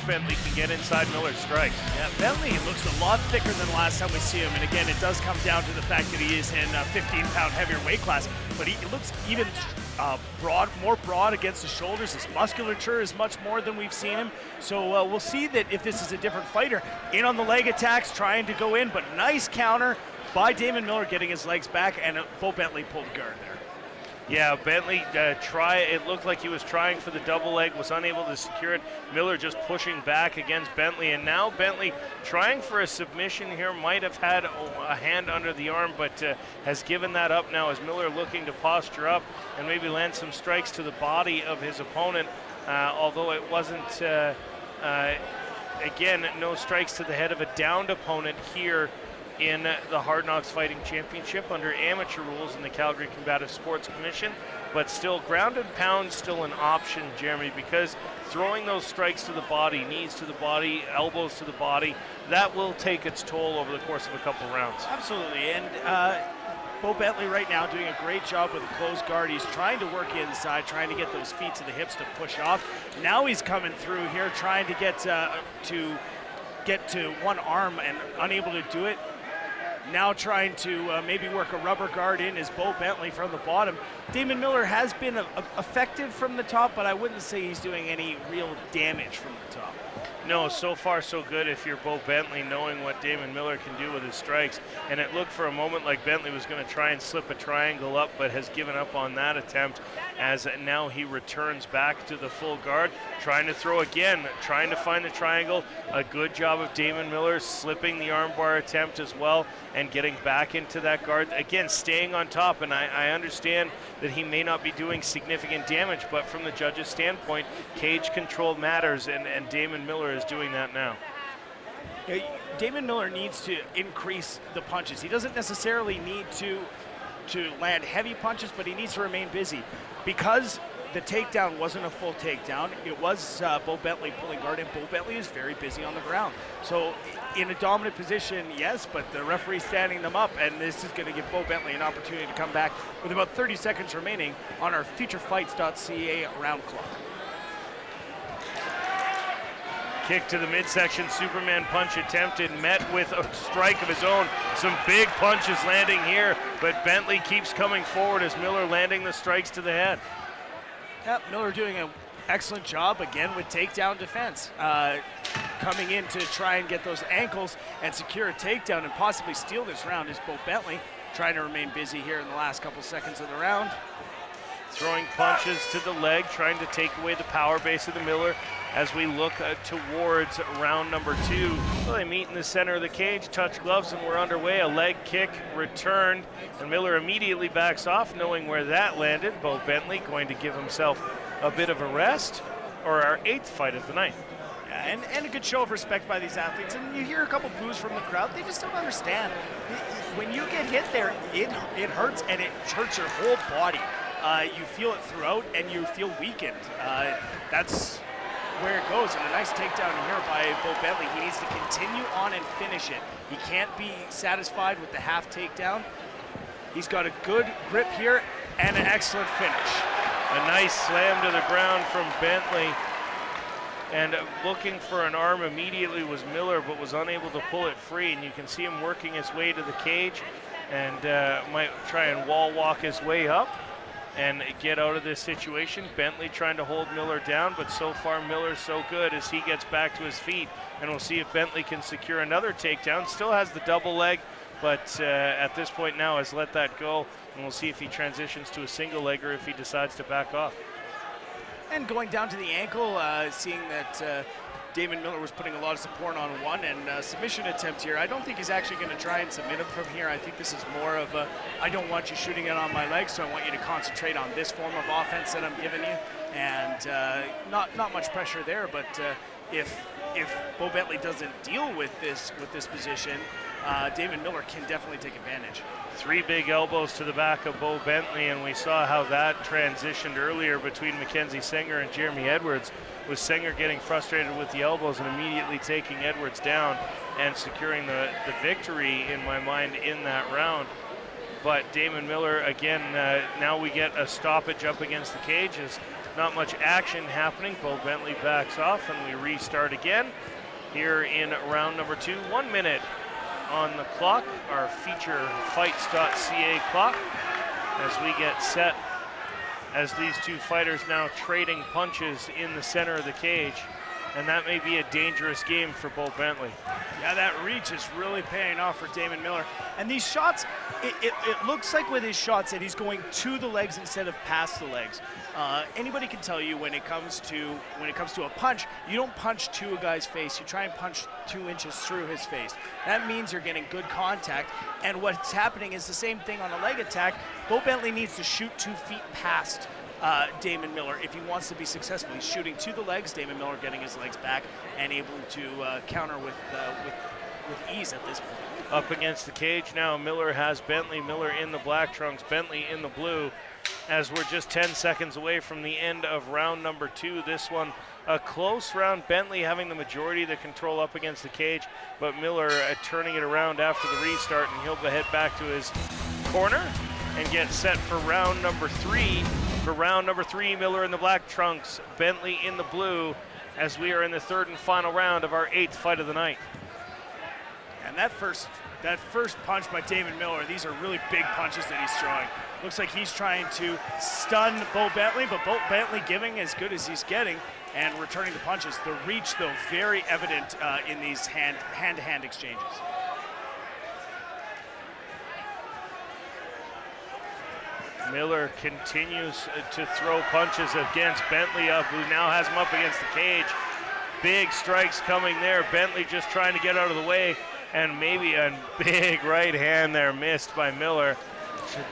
Bentley can get inside Miller's strikes. Yeah, Bentley looks a lot thicker than the last time we see him. And again, it does come down to the fact that he is in a 15-pound heavier weight class. But he looks even more broad against the shoulders. His musculature is much more than we've seen him. So we'll see that if this is a different fighter. In on the leg attacks, trying to go in, but nice counter by Daymon Miller, getting his legs back, and Beau Bentley pulled guard there. Yeah, Bentley it looked like he was trying for the double leg, was unable to secure it. Miller just pushing back against Bentley, and now Bentley trying for a submission here, might have had a hand under the arm, but has given that up now as Miller looking to posture up and maybe land some strikes to the body of his opponent, although it wasn't, again, no strikes to the head of a downed opponent here in the Hard Knocks Fighting Championship under amateur rules in the Calgary Combative Sports Commission, but still ground and pound still an option, Jeremy, because throwing those strikes to the body, knees to the body, elbows to the body, that will take its toll over the course of a couple rounds. Absolutely, and Beau Bentley right now doing a great job with a closed guard. He's trying to work inside, trying to get those feet to the hips to push off. Now he's coming through here, trying to get to one arm and unable to do it. Now trying to maybe work a rubber guard in is Beau Bentley from the bottom. Daymon Miller has been effective from the top, but I wouldn't say he's doing any real damage from the top. No, so far so good if you're Beau Bentley, knowing what Daymon Miller can do with his strikes. And it looked for a moment like Bentley was going to try and slip a triangle up, but has given up on that attempt, as now he returns back to the full guard, trying to throw again, trying to find the triangle. A good job of Daymon Miller slipping the armbar attempt as well and getting back into that guard. Again, staying on top, and I understand that he may not be doing significant damage, but from the judge's standpoint, cage control matters, and Daymon Miller is doing that now. Daymon Miller needs to increase the punches. He doesn't necessarily need to land heavy punches, but he needs to remain busy. Because the takedown wasn't a full takedown, it was Beau Bentley pulling guard, and Beau Bentley is very busy on the ground. So in a dominant position, yes, but the referee's standing them up, and this is going to give Beau Bentley an opportunity to come back with about 30 seconds remaining on our featurefights.ca round clock. Kick to the midsection, Superman punch attempted, met with a strike of his own. Some big punches landing here, but Bentley keeps coming forward as Miller landing the strikes to the head. Yep, Miller doing an excellent job again with takedown defense. Coming in to try and get those ankles and secure a takedown and possibly steal this round is Beau Bentley, trying to remain busy here in the last couple seconds of the round. Throwing punches to the leg, trying to take away the power base of the Miller as we look towards round number 2. Well, they meet in the center of the cage, touch gloves, and we're underway. A leg kick returned, and Miller immediately backs off, knowing where that landed. Beau Bentley going to give himself a bit of a rest, or our 8th fight of the night. Yeah, and a good show of respect by these athletes. And you hear a couple boos from the crowd. They just don't understand. When you get hit there, it hurts, and it hurts your whole body. You feel it throughout, and you feel weakened. That's where it goes. And a nice takedown here by Beau Bentley. He needs to continue on and finish it. He can't be satisfied with the half takedown. He's got a good grip here and an excellent finish. A nice slam to the ground from Bentley. And looking for an arm immediately was Miller, but was unable to pull it free. And you can see him working his way to the cage and might try and wall walk his way up and get out of this situation. Bentley trying to hold Miller down, but so far Miller's so good as he gets back to his feet. And we'll see if Bentley can secure another takedown. Still has the double leg, but at this point now has let that go. And we'll see if he transitions to a single leg or if he decides to back off. And going down to the ankle, seeing that Daymon Miller was putting a lot of support on one, and submission attempt here. I don't think he's actually going to try and submit him from here. I think this is more of a, I don't want you shooting it on my legs, so I want you to concentrate on this form of offense that I'm giving you. And not much pressure there, but if Beau Bentley doesn't deal with this position, Daymon Miller can definitely take advantage. 3 big elbows to the back of Beau Bentley, and we saw how that transitioned earlier between Mackenzie Singer and Jeremy Edwards, with Singer getting frustrated with the elbows and immediately taking Edwards down and securing the victory, in my mind, in that round. But Daymon Miller, again, now we get a stoppage up against the cage as not much action happening. Beau Bentley backs off and we restart again here in round number 2. 1 minute on the clock, our feature fights.ca clock, as we get set as these two fighters now trading punches in the center of the cage. And that may be a dangerous game for Beau Bentley. Yeah, that reach is really paying off for Daymon Miller. And these shots, it looks like with his shots that he's going to the legs instead of past the legs. Anybody can tell you when it comes to a punch, you don't punch to a guy's face. You try and punch 2 inches through his face. That means you're getting good contact. And what's happening is the same thing on a leg attack. Beau Bentley needs to shoot 2 feet past Daymon Miller if he wants to be successful. He's shooting to the legs. Daymon Miller getting his legs back and able to counter with ease at this point. Up against the cage now, Miller has Bentley. Miller in the black trunks, Bentley in the blue. As we're just 10 seconds away from the end of round number 2. This one a close round. Bentley having the majority of the control up against the cage, but Miller turning it around after the restart, and he'll head back to his corner and get set for round number 3. For round number 3, Miller in the black trunks, Bentley in the blue, as we are in the 3rd and final round of our 8th fight of the night. And that first punch by Daymon Miller, these are really big punches that he's throwing. Looks like he's trying to stun Beau Bentley, but Beau Bentley giving as good as he's getting and returning the punches. The reach, though, very evident in these hand-to-hand exchanges. Miller continues to throw punches against Bentley, who now has him up against the cage. Big strikes coming there. Bentley just trying to get out of the way, and maybe a big right hand there missed by Miller.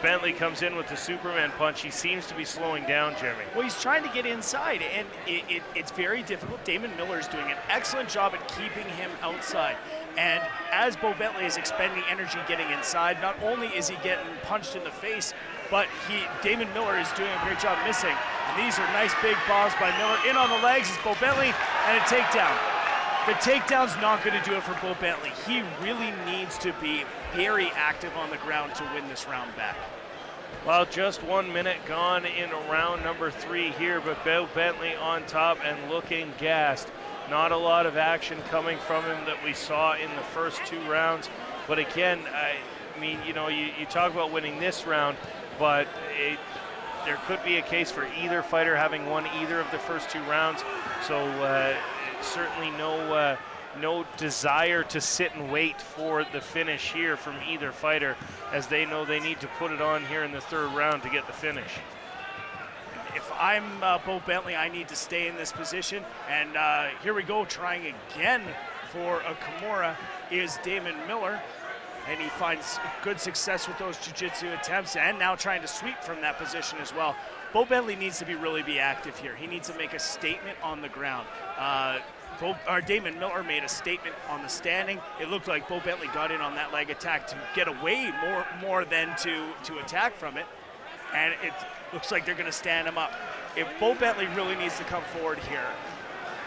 Bentley comes in with the Superman punch. He seems to be slowing down, Jeremy. Well, he's trying to get inside, and it's very difficult. Daymon Miller is doing an excellent job at keeping him outside. And as Beau Bentley is expending energy getting inside, not only is he getting punched in the face, but Daymon Miller is doing a great job missing. And these are nice big bombs by Miller. In on the legs is Beau Bentley, and a takedown. The takedown's not going to do it for Beau Bentley. He really needs to be very active on the ground to win this round back. Well, just 1 minute gone in round number 3 here, but Beau Bentley on top and looking gassed. Not a lot of action coming from him that we saw in the first 2 rounds. But again, I mean, you know, you talk about winning this round, but there could be a case for either fighter having won either of the first 2 rounds. So certainly no desire to sit and wait for the finish here from either fighter, as they know they need to put it on here in the 3rd round to get the finish. If I'm Beau Bentley, I need to stay in this position. And here we go, trying again for a Kimura is Daymon Miller. And he finds good success with those jiu-jitsu attempts, and now trying to sweep from that position as well. Beau Bentley needs to really be active here. He needs to make a statement on the ground. Daymon Miller made a statement on the standing. It looked like Beau Bentley got in on that leg attack to get away more than to attack from it. And it looks like they're going to stand him up. If Beau Bentley really needs to come forward here,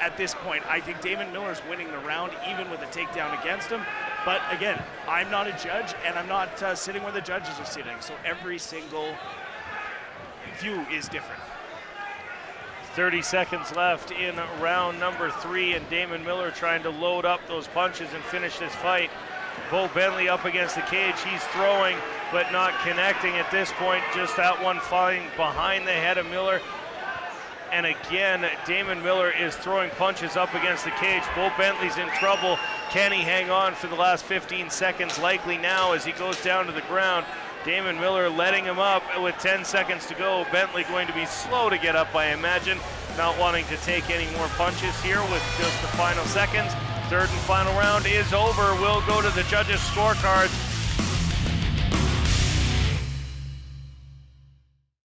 at this point, I think Daymon Miller's winning the round, even with a takedown against him. But again, I'm not a judge, and I'm not sitting where the judges are sitting. So every single view is different. 30 seconds left in round number 3, and Daymon Miller trying to load up those punches and finish this fight. Beau Bentley up against the cage. He's throwing, but not connecting at this point. Just that one falling behind the head of Miller. And again, Daymon Miller is throwing punches up against the cage. Beau Bentley's in trouble. Can he hang on for the last 15 seconds? Likely now as he goes down to the ground. Daymon Miller letting him up with 10 seconds to go. Bentley going to be slow to get up, I imagine. Not wanting to take any more punches here with just the final seconds. 3rd and final round is over. We'll go to the judges' scorecards.